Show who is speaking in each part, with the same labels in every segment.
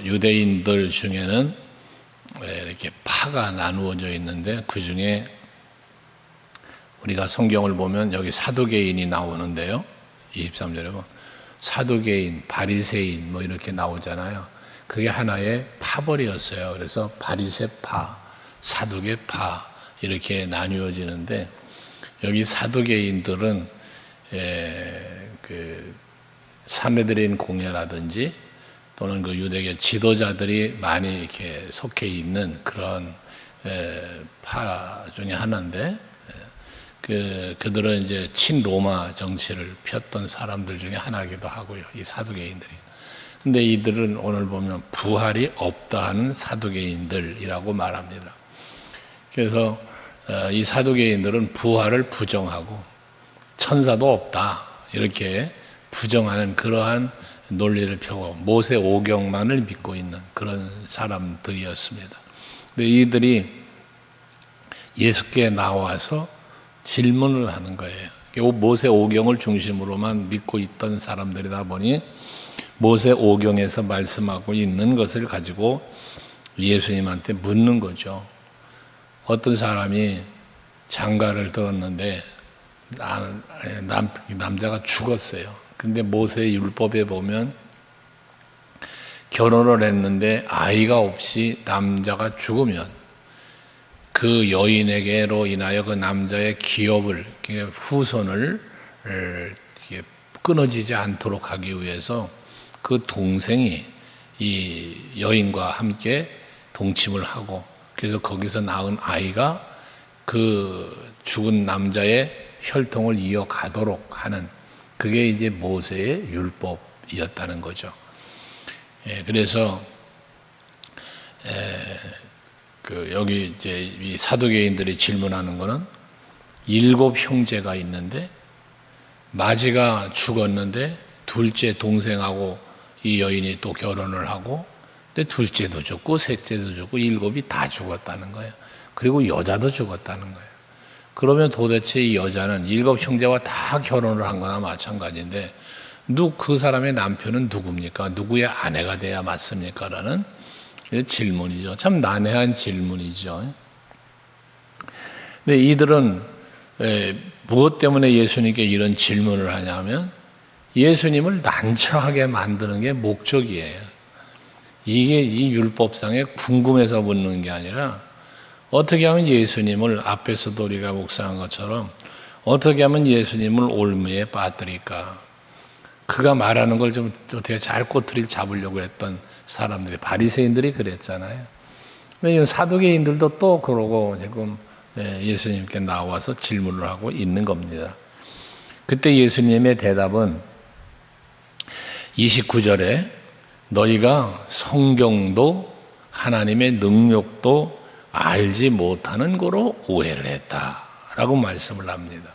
Speaker 1: 유대인들 중에는 이렇게 파가 나누어져 있는데, 그 중에 우리가 성경을 보면 여기 사두개인이 나오는데요. 23절에 보면 사두개인, 바리새인 뭐 이렇게 나오잖아요. 그게 하나의 파벌이었어요. 그래서 바리새파, 사두개파 이렇게 나뉘어지는데, 여기 사두개인들은 그 산헤드린 공회라든지 또는 그 유대계 지도자들이 많이 이렇게 속해 있는 그런 파 중에 하나인데, 그들은 이제 친로마 정치를 폈던 사람들 중에 하나이기도 하고요, 이 사두개인들이. 근데 이들은 오늘 보면 부활이 없다 하는 사두개인들이라고 말합니다. 그래서 이 사두개인들은 부활을 부정하고 천사도 없다 이렇게 부정하는 그러한 논리를 펴고 모세 오경만을 믿고 있는 그런 사람들이었습니다. 근데 이들이 예수께 나와서 질문을 하는 거예요. 모세 오경을 중심으로만 믿고 있던 사람들이다 보니 모세 오경에서 말씀하고 있는 것을 가지고 예수님한테 묻는 거죠. 어떤 사람이 장가를 들었는데 남자가 죽었어요. 근데 모세 율법에 보면 결혼을 했는데 아이가 없이 남자가 죽으면 그 여인에게로 인하여 그 남자의 기업을, 후손을 끊어지지 않도록 하기 위해서 그 동생이 이 여인과 함께 동침을 하고, 그래서 거기서 낳은 아이가 그 죽은 남자의 혈통을 이어가도록 하는, 그게 이제 모세의 율법이었다는 거죠. 그래서 여기 이제 이 사두개인들이 질문하는 거는 7 형제가 있는데 마지가 죽었는데 둘째 동생하고 이 여인이 또 결혼을 하고, 근데 둘째도 죽고 셋째도 죽고 7이 다 죽었다는 거예요. 그리고 여자도 죽었다는 거예요. 그러면 도대체 이 여자는 7 형제와 다 결혼을 한 거나 마찬가지인데 그 사람의 남편은 누굽니까? 누구의 아내가 돼야 맞습니까? 라는 질문이죠. 참 난해한 질문이죠. 근데 이들은 무엇 때문에 예수님께 이런 질문을 하냐면 예수님을 난처하게 만드는 게 목적이에요. 이게 이 율법상에 궁금해서 묻는 게 아니라 어떻게 하면 예수님을, 앞에서도 우리가 묵상한 것처럼 어떻게 하면 예수님을 올무에 빠뜨릴까. 그가 말하는 걸 좀 어떻게 잘 꼬투리를 잡으려고 했던 사람들이, 바리새인들이 그랬잖아요. 근데 사두개인들도 또 그러고 지금 예수님께 나와서 질문을 하고 있는 겁니다. 그때 예수님의 대답은 29절에 너희가 성경도 하나님의 능력도 알지 못하는 거로 오해를 했다라고 말씀을 합니다.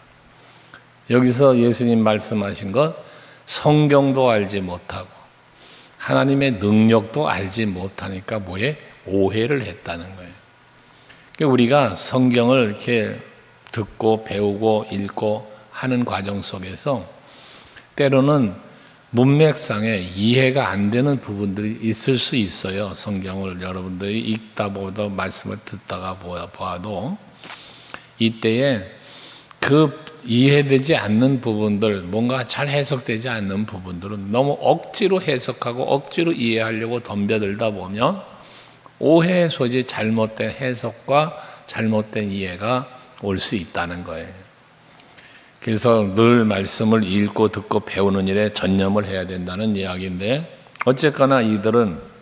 Speaker 1: 여기서 예수님 말씀하신 것, 성경도 알지 못하고 하나님의 능력도 알지 못하니까 뭐에 오해를 했다는 거예요. 그러니까 우리가 성경을 이렇게 듣고 배우고 읽고 하는 과정 속에서 때로는 문맥상에 이해가 안 되는 부분들이 있을 수 있어요. 성경을 여러분들이 읽다 보다 말씀을 듣다가 보아도 이때에 그 이해되지 않는 부분들, 뭔가 잘 해석되지 않는 부분들은 너무 억지로 해석하고 억지로 이해하려고 덤벼들다 보면 오해의 소지, 잘못된 해석과 잘못된 이해가 올 수 있다는 거예요. 그래서 늘 말씀을 읽고 듣고 배우는 일에 전념을 해야 된다는 이야기인데, 어쨌거나 이들은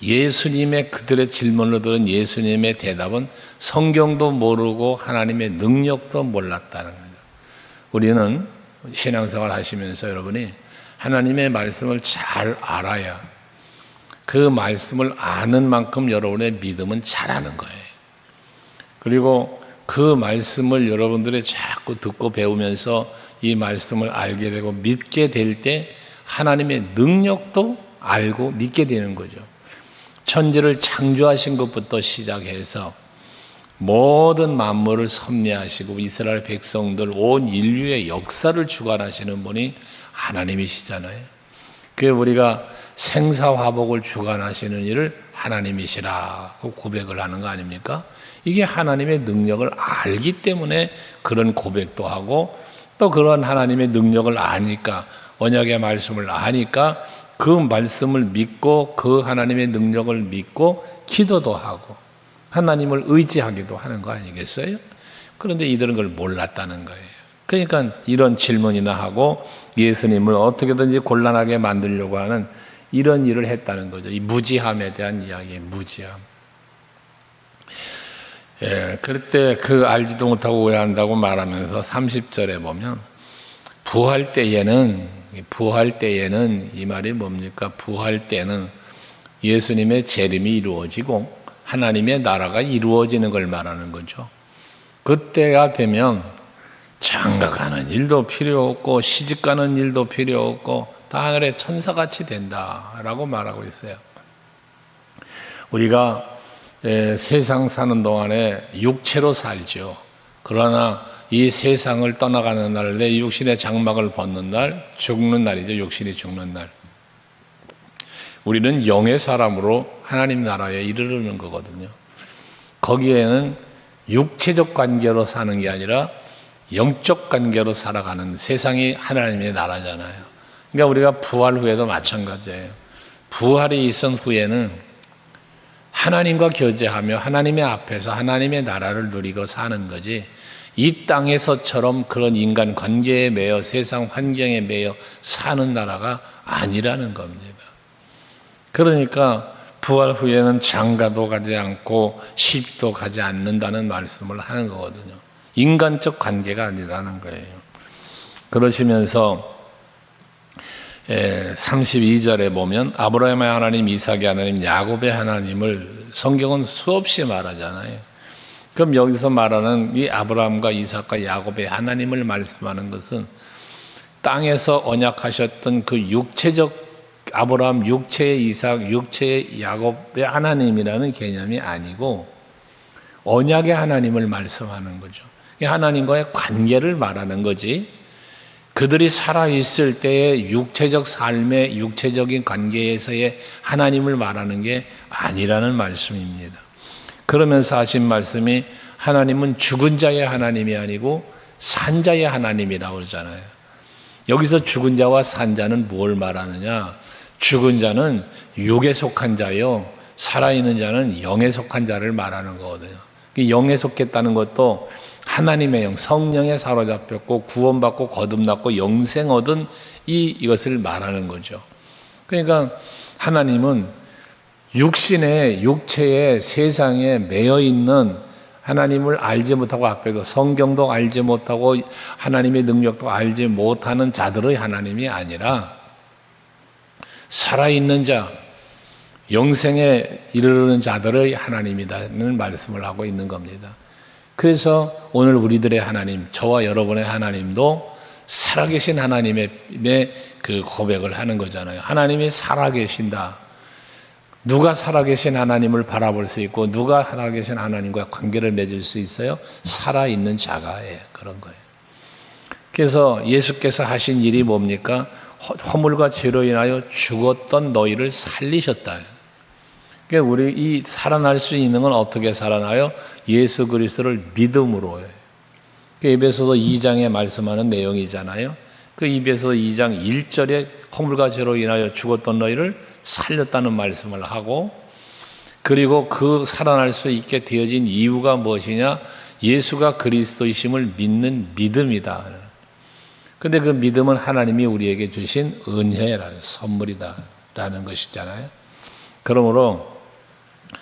Speaker 1: 예수님의, 그들의 질문을 들은 예수님의 대답은 성경도 모르고 하나님의 능력도 몰랐다는 거죠. 우리는 신앙생활 하시면서 여러분이 하나님의 말씀을 잘 알아야 그 말씀을 아는 만큼 여러분의 믿음은 자라는 거예요. 그리고 그 말씀을 여러분들이 자꾸 듣고 배우면서 이 말씀을 알게 되고 믿게 될 때 하나님의 능력도 알고 믿게 되는 거죠. 천지를 창조하신 것부터 시작해서 모든 만물을 섭리하시고 이스라엘 백성들 온 인류의 역사를 주관하시는 분이 하나님이시잖아요. 그래서 우리가 생사화복을 주관하시는 일을 하나님이시라고 고백을 하는 거 아닙니까? 이게 하나님의 능력을 알기 때문에 그런 고백도 하고, 또 그런 하나님의 능력을 아니까, 언약의 말씀을 아니까 그 말씀을 믿고 그 하나님의 능력을 믿고 기도도 하고 하나님을 의지하기도 하는 거 아니겠어요? 그런데 이들은 그걸 몰랐다는 거예요. 그러니까 이런 질문이나 하고 예수님을 어떻게든지 곤란하게 만들려고 하는 이런 일을 했다는 거죠. 이 무지함에 대한 이야기예요. 무지함. 그럴 때 그 알지도 못하고 오해한다고 말하면서 30절에 보면 부활 때에는 이 말이 뭡니까? 부활 때는 예수님의 재림이 이루어지고 하나님의 나라가 이루어지는 걸 말하는 거죠. 그때가 되면 장가가는 일도 필요 없고 시집가는 일도 필요 없고 다 하늘의 천사같이 된다라고 말하고 있어요. 우리가 세상 사는 동안에 육체로 살죠. 그러나 이 세상을 떠나가는 날, 내 육신의 장막을 벗는 날, 죽는 날이죠. 육신이 죽는 날. 우리는 영의 사람으로 하나님 나라에 이르르는 거거든요. 거기에는 육체적 관계로 사는 게 아니라 영적 관계로 살아가는 세상이 하나님의 나라잖아요. 그러니까 우리가 부활 후에도 마찬가지예요. 부활이 있은 후에는 하나님과 교제하며 하나님의 앞에서 하나님의 나라를 누리고 사는 거지, 이 땅에서처럼 그런 인간 관계에 매여 세상 환경에 매여 사는 나라가 아니라는 겁니다. 그러니까 부활 후에는 장가도 가지 않고 시집도 가지 않는다는 말씀을 하는 거거든요. 인간적 관계가 아니라는 거예요. 그러시면서 32절에 보면 아브라함의 하나님, 이삭의 하나님, 야곱의 하나님을 성경은 수없이 말하잖아요. 그럼 여기서 말하는 이 아브라함과 이삭과 야곱의 하나님을 말씀하는 것은 땅에서 언약하셨던 그 육체적 아브라함, 육체의 이삭, 육체의 야곱의 하나님이라는 개념이 아니고 언약의 하나님을 말씀하는 거죠. 하나님과의 관계를 말하는 거지, 그들이 살아있을 때의 육체적 삶의 육체적인 관계에서의 하나님을 말하는 게 아니라는 말씀입니다. 그러면서 하신 말씀이 하나님은 죽은 자의 하나님이 아니고 산 자의 하나님이라고 그러잖아요. 여기서 죽은 자와 산 자는 뭘 말하느냐? 죽은 자는 육에 속한 자요, 살아있는 자는 영에 속한 자를 말하는 거거든요. 영에 속했다는 것도 하나님의 영, 성령에 사로잡혔고 구원받고 거듭났고 영생 얻은 이것을 말하는 거죠. 그러니까 하나님은 육체의 세상에 매여 있는, 하나님을 알지 못하고 앞에서 성경도 알지 못하고 하나님의 능력도 알지 못하는 자들의 하나님이 아니라 살아있는 자, 영생에 이르르는 자들의 하나님이라는 말씀을 하고 있는 겁니다. 그래서 오늘 우리들의 하나님, 저와 여러분의 하나님도 살아계신 하나님의 그 고백을 하는 거잖아요. 하나님이 살아계신다. 누가 살아계신 하나님을 바라볼 수 있고 누가 살아계신 하나님과 관계를 맺을 수 있어요? 살아있는 자가 그런 거예요. 그래서 예수께서 하신 일이 뭡니까? 허물과 죄로 인하여 죽었던 너희를 살리셨다. 그러니까 우리 이 살아날 수 있는 건 어떻게 살아나요? 예수 그리스도를 믿음으로요. 에베소서 2장에 말씀하는 내용이잖아요. 그 에베소서 2장 1절에 허물과 죄로 인하여 죽었던 너희를 살렸다는 말씀을 하고, 그리고 그 살아날 수 있게 되어진 이유가 무엇이냐? 예수가 그리스도이심을 믿는 믿음이다. 근데 그 믿음은 하나님이 우리에게 주신 은혜라는 선물이다라는 것이잖아요. 그러므로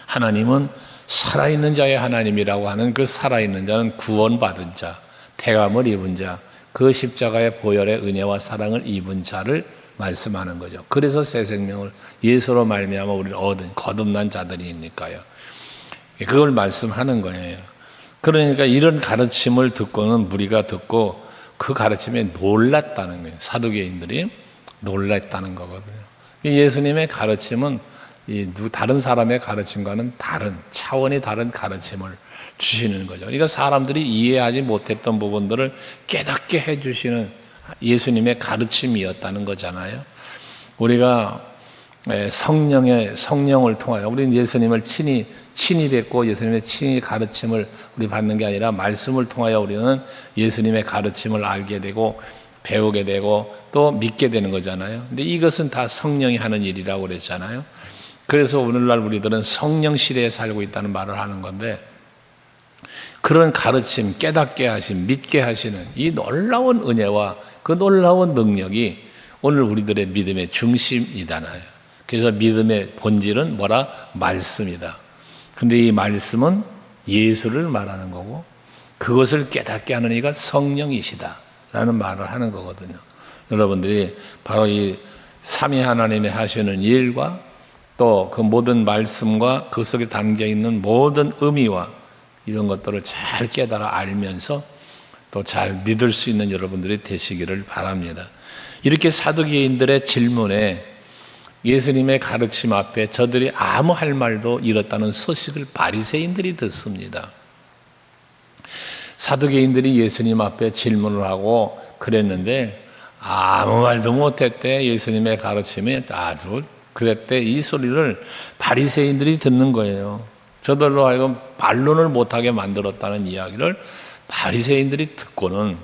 Speaker 1: 하나님은 살아있는 자의 하나님이라고 하는 그 살아있는 자는 구원받은 자, 태감을 입은 자, 그 십자가의 보혈의 은혜와 사랑을 입은 자를 말씀하는 거죠. 그래서 새 생명을 예수로 말미암아 우리를 얻은 거듭난 자들이니까요. 그걸 말씀하는 거예요. 그러니까 이런 가르침을 듣고는 무리가 듣고 그 가르침에 놀랐다는 거예요. 사두개인들이 놀랐다는 거거든요. 예수님의 가르침은 다른 사람의 가르침과는 다른 차원이 다른 가르침을 주시는 거죠. 그러니까 사람들이 이해하지 못했던 부분들을 깨닫게 해주시는 예수님의 가르침이었다는 거잖아요. 우리가 성령을 통하여 우리는 예수님을 친히 뵙고 예수님의 친히 가르침을 우리 받는 게 아니라 말씀을 통하여 우리는 예수님의 가르침을 알게 되고 배우게 되고 또 믿게 되는 거잖아요. 근데 이것은 다 성령이 하는 일이라고 그랬잖아요. 그래서 오늘날 우리들은 성령 시대에 살고 있다는 말을 하는 건데, 그런 가르침, 깨닫게 하심, 믿게 하시는 이 놀라운 은혜와 그 놀라운 능력이 오늘 우리들의 믿음의 중심이잖아요. 그래서 믿음의 본질은 뭐라? 말씀이다. 근데 이 말씀은 예수를 말하는 거고, 그것을 깨닫게 하는 이가 성령이시다 라는 말을 하는 거거든요. 여러분들이 바로 이 삼위 하나님이 하시는 일과 또 그 모든 말씀과 그 속에 담겨 있는 모든 의미와 이런 것들을 잘 깨달아 알면서 또 잘 믿을 수 있는 여러분들이 되시기를 바랍니다. 이렇게 사두개인들의 질문에 예수님의 가르침 앞에 저들이 아무 할 말도 잃었다는 소식을 바리새인들이 듣습니다. 사두개인들이 예수님 앞에 질문을 하고 그랬는데 아무 말도 못했대. 예수님의 가르침에 아주 그랬대. 이 소리를 바리새인들이 듣는 거예요. 저들로 하여금 반론을 못하게 만들었다는 이야기를 바리새인들이 듣고는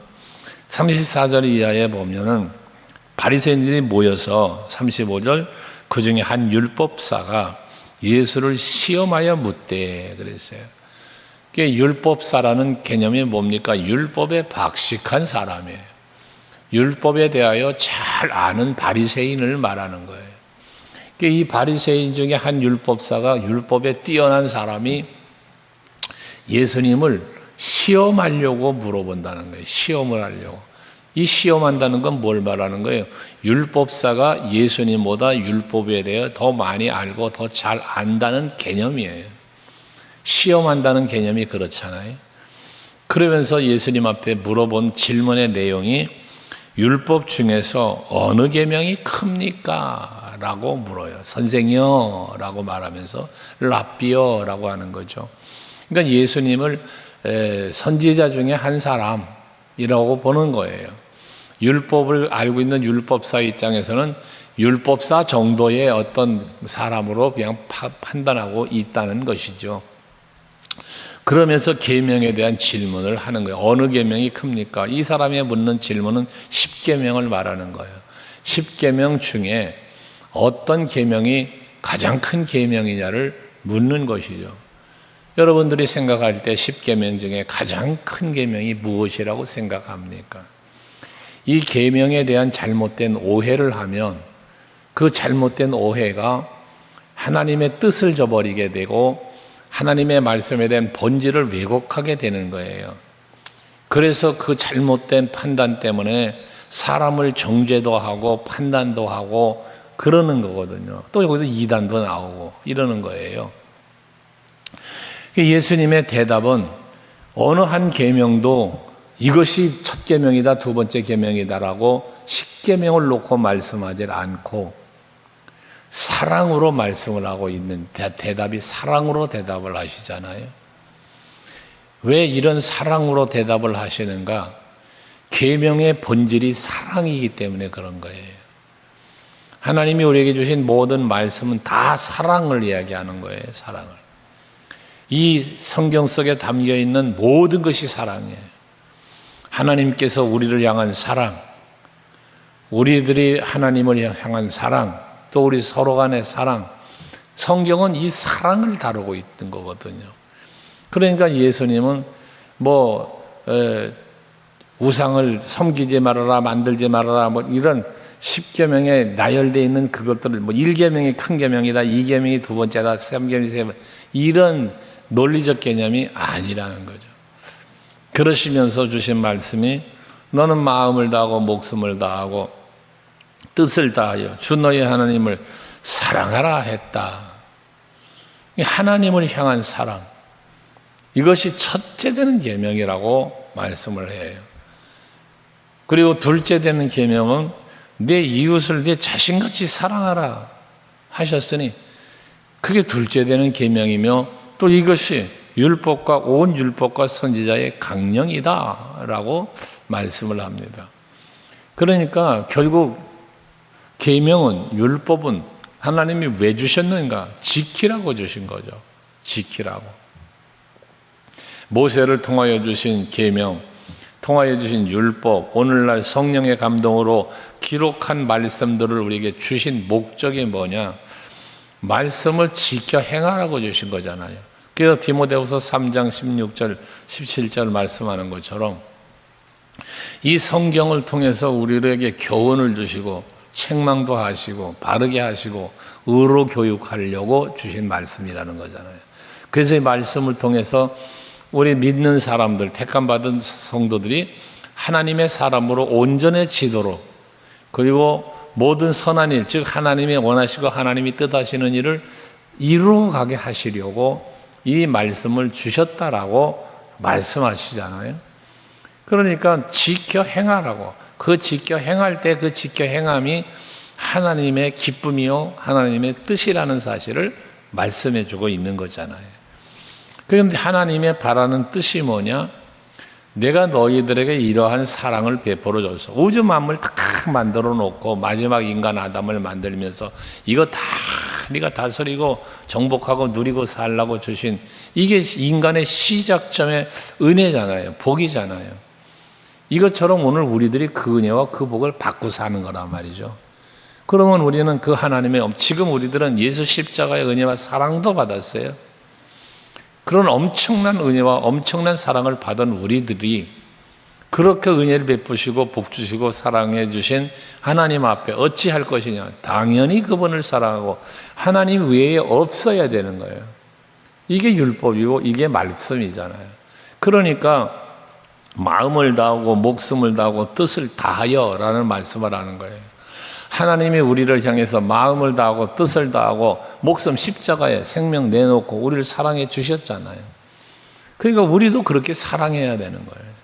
Speaker 1: 34절 이하에 보면은 바리새인들이 모여서 35절 그 중에 한 율법사가 예수를 시험하여 묻되 그랬어요. 율법사라는 개념이 뭡니까? 율법에 박식한 사람이에요. 율법에 대하여 잘 아는 바리새인을 말하는 거예요. 이 바리새인 중에 한 율법사가, 율법에 뛰어난 사람이 예수님을 시험하려고 물어본다는 거예요. 시험을 하려고. 이 시험한다는 건 뭘 말하는 거예요? 율법사가 예수님보다 율법에 대해 더 많이 알고 더 잘 안다는 개념이에요. 시험한다는 개념이 그렇잖아요. 그러면서 예수님 앞에 물어본 질문의 내용이 율법 중에서 어느 계명이 큽니까? 라고 물어요. 선생이요 라고 말하면서 랍비요 라고 하는 거죠. 그러니까 예수님을 선지자 중에 한 사람이라고 보는 거예요. 율법을 알고 있는 율법사 입장에서는 율법사 정도의 어떤 사람으로 그냥 판단하고 있다는 것이죠. 그러면서 계명에 대한 질문을 하는 거예요. 어느 계명이 큽니까? 이 사람이 묻는 질문은 10계명을 말하는 거예요. 10계명 중에 어떤 계명이 가장 큰 계명이냐를 묻는 것이죠. 여러분들이 생각할 때 10계명 중에 가장 큰 계명이 무엇이라고 생각합니까? 이 계명에 대한 잘못된 오해를 하면 그 잘못된 오해가 하나님의 뜻을 저버리게 되고 하나님의 말씀에 대한 본질을 왜곡하게 되는 거예요. 그래서 그 잘못된 판단 때문에 사람을 정죄도 하고 판단도 하고 그러는 거거든요. 또 여기서 이단도 나오고 이러는 거예요. 예수님의 대답은 어느 한 계명도 이것이 첫 계명이다, 두 번째 계명이다라고 10계명을 놓고 말씀하지 않고 사랑으로 말씀을 하고 있는 대답이 사랑으로 대답을 하시잖아요. 왜 이런 사랑으로 대답을 하시는가? 계명의 본질이 사랑이기 때문에 그런 거예요. 하나님이 우리에게 주신 모든 말씀은 다 사랑을 이야기하는 거예요. 사랑을. 이 성경 속에 담겨 있는 모든 것이 사랑이에요. 하나님께서 우리를 향한 사랑, 우리들이 하나님을 향한 사랑, 또 우리 서로 간의 사랑, 성경은 이 사랑을 다루고 있는 거거든요. 그러니까 예수님은 우상을 섬기지 말아라, 만들지 말아라, 이런 10계명에 나열되어 있는 그것들을 1계명이 큰 계명이다, 2계명이 두 번째다, 3계명이 세 번째, 이런 논리적 개념이 아니라는 거죠. 그러시면서 주신 말씀이 너는 마음을 다하고 목숨을 다하고 뜻을 다하여 주 너의 하나님을 사랑하라 했다. 하나님을 향한 사랑, 이것이 첫째 되는 계명이라고 말씀을 해요. 그리고 둘째 되는 계명은 내 이웃을 내 자신같이 사랑하라 하셨으니 그게 둘째 되는 계명이며 또 이것이 율법과 온 율법과 선지자의 강령이다라고 말씀을 합니다. 그러니까 결국 계명은 율법은 하나님이 왜 주셨는가? 지키라고 주신 거죠. 지키라고. 모세를 통하여 주신 계명, 통하여 주신 율법, 오늘날 성령의 감동으로 기록한 말씀들을 우리에게 주신 목적이 뭐냐? 말씀을 지켜 행하라고 주신 거잖아요. 그래서 디모데후서 3장 16절, 17절 말씀하는 것처럼 이 성경을 통해서 우리에게 교훈을 주시고 책망도 하시고 바르게 하시고 의로 교육하려고 주신 말씀이라는 거잖아요. 그래서 이 말씀을 통해서 우리 믿는 사람들, 택함받은 성도들이 하나님의 사람으로 온전해지도록, 그리고 모든 선한 일, 즉 하나님이 원하시고 하나님이 뜻하시는 일을 이루어가게 하시려고 이 말씀을 주셨다라고 말씀하시잖아요. 그러니까 지켜 행하라고. 그 지켜 행할 때 그 지켜 행함이 하나님의 기쁨이요 하나님의 뜻이라는 사실을 말씀해 주고 있는 거잖아요. 그런데 하나님의 바라는 뜻이 뭐냐? 내가 너희들에게 이러한 사랑을 베풀어 줬어. 우주 만물 다 만들어 놓고 마지막 인간 아담을 만들면서 이거 다 네가 다스리고 정복하고 누리고 살라고 주신, 이게 인간의 시작점의 은혜잖아요. 복이잖아요. 이것처럼 오늘 우리들이 그 은혜와 그 복을 받고 사는 거란 말이죠. 그러면 우리는 그 하나님의, 지금 우리들은 예수 십자가의 은혜와 사랑도 받았어요. 그런 엄청난 은혜와 엄청난 사랑을 받은 우리들이 그렇게 은혜를 베푸시고 복 주시고 사랑해 주신 하나님 앞에 어찌할 것이냐? 당연히 그분을 사랑하고 하나님 외에 없어야 되는 거예요. 이게 율법이고 이게 말씀이잖아요. 그러니까 마음을 다하고 목숨을 다하고 뜻을 다하여 라는 말씀을 하는 거예요. 하나님이 우리를 향해서 마음을 다하고 뜻을 다하고 목숨 십자가에 생명 내놓고 우리를 사랑해 주셨잖아요. 그러니까 우리도 그렇게 사랑해야 되는 거예요.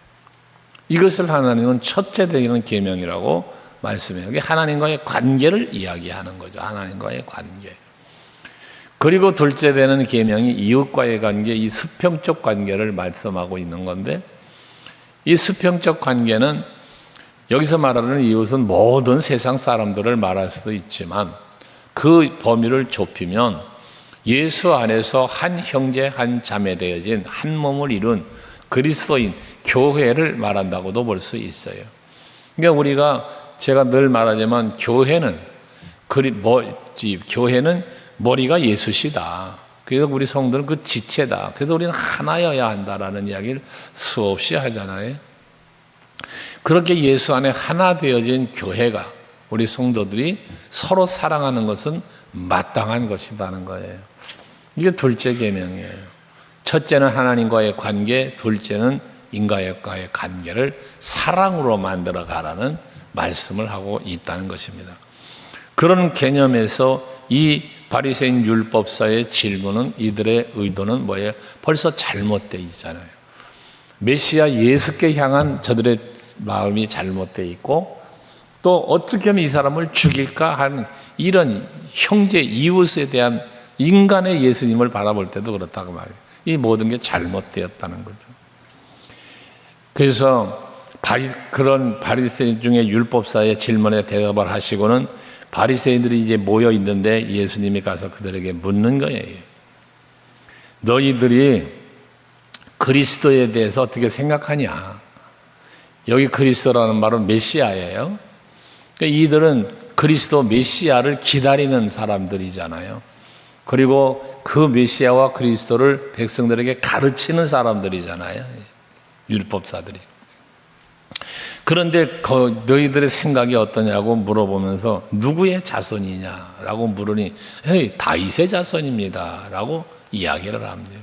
Speaker 1: 이것을 하나님은 첫째 되는 계명이라고 말씀해요. 이게 하나님과의 관계를 이야기하는 거죠. 하나님과의 관계. 그리고 둘째 되는 계명이 이웃과의 관계, 이 수평적 관계를 말씀하고 있는 건데, 이 수평적 관계는 여기서 말하는 이웃은 모든 세상 사람들을 말할 수도 있지만 그 범위를 좁히면 예수 안에서 한 형제 한 자매 되어진 한 몸을 이룬 그리스도인 교회를 말한다고도 볼 수 있어요. 그러니까 우리가, 제가 늘 말하지만 교회는 머리가 예수시다. 그래서 우리 성도는 그 지체다. 그래서 우리는 하나여야 한다라는 이야기를 수없이 하잖아요. 그렇게 예수 안에 하나 되어진 교회가, 우리 성도들이 서로 사랑하는 것은 마땅한 것이라는 거예요. 이게 둘째 계명이에요. 첫째는 하나님과의 관계, 둘째는 인간과의 관계를 사랑으로 만들어 가라는 말씀을 하고 있다는 것입니다. 그런 개념에서 이 바리새인 율법사의 질문은, 이들의 의도는 뭐예요? 벌써 잘못되어 있잖아요. 메시아 예수께 향한 저들의 마음이 잘못되어 있고, 또 어떻게 하면 이 사람을 죽일까 하는 이런 형제 이웃에 대한 인간의 예수님을 바라볼 때도 그렇다고 말해요. 이 모든 게 잘못되었다는 거죠. 그래서 그런 바리새인 중에 율법사의 질문에 대답을 하시고는 바리새인들이 이제 모여 있는데 예수님이 가서 그들에게 묻는 거예요. 너희들이 그리스도에 대해서 어떻게 생각하냐? 여기 그리스도라는 말은 메시아예요. 그러니까 이들은 그리스도 메시아를 기다리는 사람들이잖아요. 그리고 그 메시아와 그리스도를 백성들에게 가르치는 사람들이잖아요. 율법사들이. 그런데 너희들의 생각이 어떠냐고 물어보면서 누구의 자손이냐라고 물으니 다윗의 자손입니다 라고 이야기를 합니다.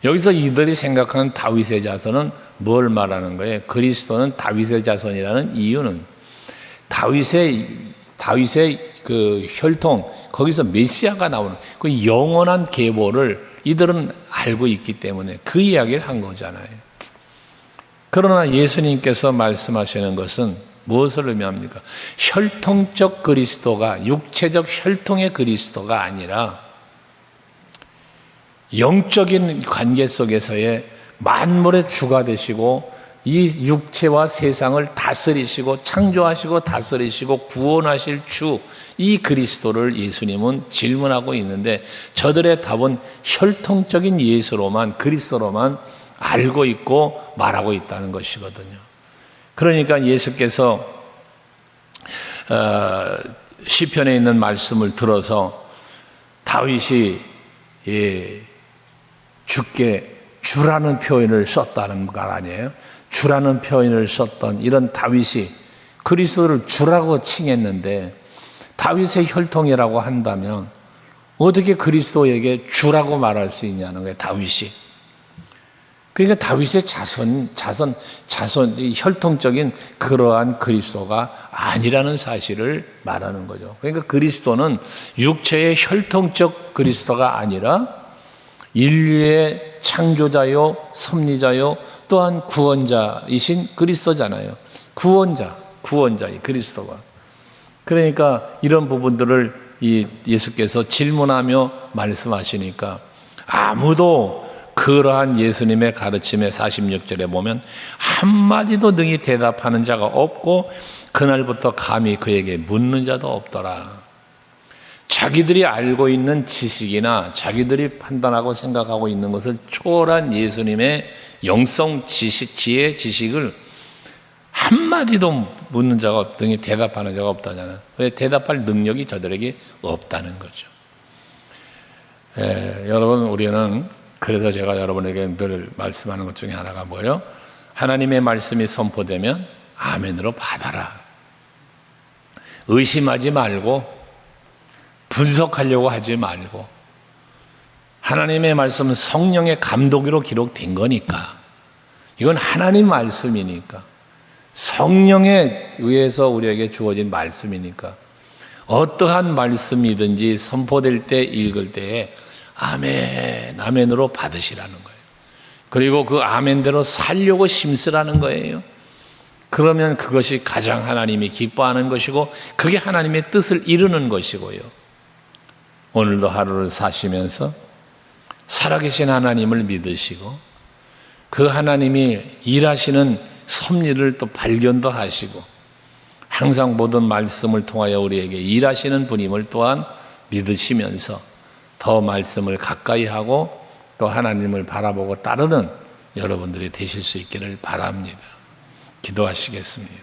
Speaker 1: 여기서 이들이 생각하는 다윗의 자손은 뭘 말하는 거예요? 그리스도는 다윗의 자손이라는 이유는 다윗의 그 혈통, 거기서 메시아가 나오는 그 영원한 계보를 이들은 알고 있기 때문에 그 이야기를 한 거잖아요. 그러나 예수님께서 말씀하시는 것은 무엇을 의미합니까? 혈통적 그리스도가, 육체적 혈통의 그리스도가 아니라 영적인 관계 속에서의 만물의 주가 되시고 이 육체와 세상을 다스리시고 창조하시고 다스리시고 구원하실 주, 이 그리스도를 예수님은 질문하고 있는데 저들의 답은 혈통적인 예수로만, 그리스도로만 알고 있고 말하고 있다는 것이거든요. 그러니까 예수께서 시편에 있는 말씀을 들어서 다윗이 주께 주라는 표현을 썼다는 것 아니에요? 주라는 표현을 썼던 이런 다윗이 그리스도를 주라고 칭했는데 다윗의 혈통이라고 한다면 어떻게 그리스도에게 주라고 말할 수 있냐는 거예요, 다윗이. 그러니까 다윗의 자손, 혈통적인 그러한 그리스도가 아니라는 사실을 말하는 거죠. 그러니까 그리스도는 육체의 혈통적 그리스도가 아니라 인류의 창조자요, 섭리자요, 또한 구원자이신 그리스도잖아요. 구원자이 그리스도가. 그러니까 이런 부분들을 예수께서 질문하며 말씀하시니까 아무도 그러한 예수님의 가르침의 46절에 보면 한마디도 능히 대답하는 자가 없고 그날부터 감히 그에게 묻는 자도 없더라. 자기들이 알고 있는 지식이나 자기들이 판단하고 생각하고 있는 것을 초월한 예수님의 영성 지식, 지혜 지식을 한마디도 묻는 자가 없더니 대답하는 자가 없다잖아요. 왜? 대답할 능력이 저들에게 없다는 거죠. 여러분, 우리는 그래서 제가 여러분에게 늘 말씀하는 것 중에 하나가 뭐예요? 하나님의 말씀이 선포되면 아멘으로 받아라. 의심하지 말고 분석하려고 하지 말고 하나님의 말씀은 성령의 감독으로 기록된 거니까 이건 하나님 말씀이니까 성령에 의해서 우리에게 주어진 말씀이니까 어떠한 말씀이든지 선포될 때 읽을 때에 아멘, 아멘으로 받으시라는 거예요. 그리고 그 아멘대로 살려고 힘쓰라는 거예요. 그러면 그것이 가장 하나님이 기뻐하는 것이고 그게 하나님의 뜻을 이루는 것이고요. 오늘도 하루를 사시면서 살아계신 하나님을 믿으시고 그 하나님이 일하시는 섭리를 또 발견도 하시고 항상 모든 말씀을 통하여 우리에게 일하시는 분임을 또한 믿으시면서 더 말씀을 가까이 하고 또 하나님을 바라보고 따르는 여러분들이 되실 수 있기를 바랍니다. 기도하시겠습니다.